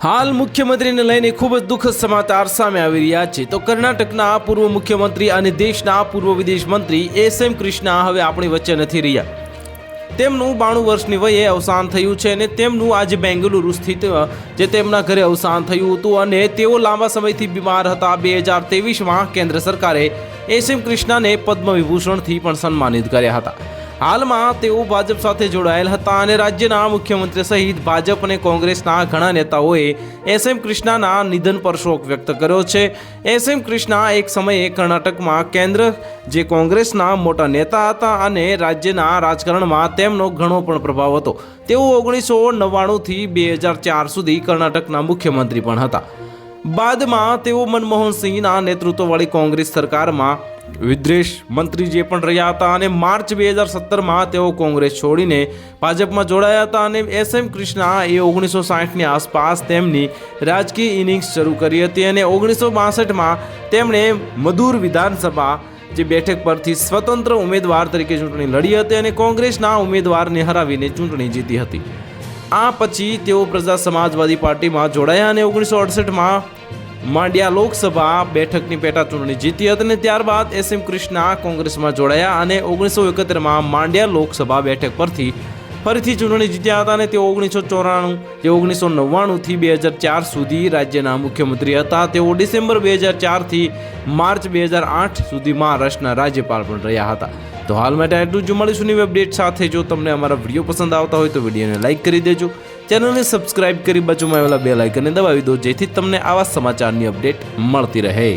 હાલ મુખ્યમંત્રીને લઈને ખૂબ જ દુઃખદ સમાચાર સામે આવી રહ્યા છે। તો કર્ણાટકના પૂર્વ મુખ્યમંત્રી અને દેશના પૂર્વ વિદેશ મંત્રી એસ એમ કૃષ્ણા હવે આપણી વચ્ચે નથી રહ્યા। તેમનું 92 વર્ષની વયે અવસાન થયું છે અને તેમનું આજે બેંગલુરુ સ્થિત જે તેમના ઘરે અવસાન થયું હતું અને તેઓ લાંબા સમયથી બીમાર હતા। 2023માં કેન્દ્ર સરકારે એસ એમ કૃષ્ણાને પદ્મ વિભૂષણથી પણ સન્માનિત કર્યા હતા। હાલમાં તેઓ ભાજપ સાથે જોડાયેલ હતા અને રાજ્યના મુખ્યમંત્રી સહિત ભાજપ અને કોંગ્રેસના ઘણા નેતાઓએ એસ એમ કૃષ્ણાના નિધન પર શોક વ્યક્ત કર્યો છે। એસ એમ કૃષ્ણા એક સમયે કર્ણાટકમાં કેન્દ્ર જે કોંગ્રેસના મોટા નેતા હતા અને રાજ્યના રાજકારણમાં તેમનો ઘણો પણ પ્રભાવ હતો। તેઓ 1999થી 2004 સુધી કર્ણાટકના મુખ્યમંત્રી પણ હતા। બાદમાં તેઓ મનમોહન સિંહના નેતૃત્વવાળી કોંગ્રેસ સરકારમાં વિદેશ મંત્રી જે પણ રહ્યા હતા અને માર્ચ 2017માં તેઓ કોંગ્રેસ છોડીને ભાજપમાં જોડાયા હતા અને એસ એમ કૃષ્ણા એ 1960ની આસપાસ તેમની રાજકીય ઇનિંગ્સ શરૂ કરી હતી અને 1962માં તેમણે મધુર વિધાનસભા જે બેઠક પરથી સ્વતંત્ર ઉમેદવાર તરીકે ચૂંટણી લડી હતી અને કોંગ્રેસના ઉમેદવારને હરાવીને ચૂંટણી જીતી હતી। આ પછી તેઓ પ્રજા સમાજવાદી પાર્ટીમાં જોડાયા અને 1968માં માંડ્યા લોકસભા બેઠકની પેટા ચૂંટણી જીતી હતી અને ત્યારબાદ એસ એમ કૃષ્ણા કોંગ્રેસમાં જોડાયા અને 1971માં માંડ્યા લોકસભા બેઠક પરથી ફરીથી ચૂંટણી જીત્યા હતા અને તેઓ 1999થી 2004 સુધી રાજ્યના મુખ્યમંત્રી હતા। તેઓ ડિસેમ્બર 2004થી માર્ચ 2008 સુધી મહારાષ્ટ્રના રાજ્યપાલ પણ રહ્યા હતા। તો હાલ માટે આટલું જ। મળીશું નવી અપડેટ સાથે। જો તમને અમારા વિડીયો પસંદ આવતા હોય તો વિડીયોને લાઇક કરી દેજો, ચેનલને સબસ્ક્રાઇબ કરી બાજુમાં આવેલા બેલ આઇકનને દબાવી દો જેથી તમને આવા સમાચારની અપડેટ મળતી રહે।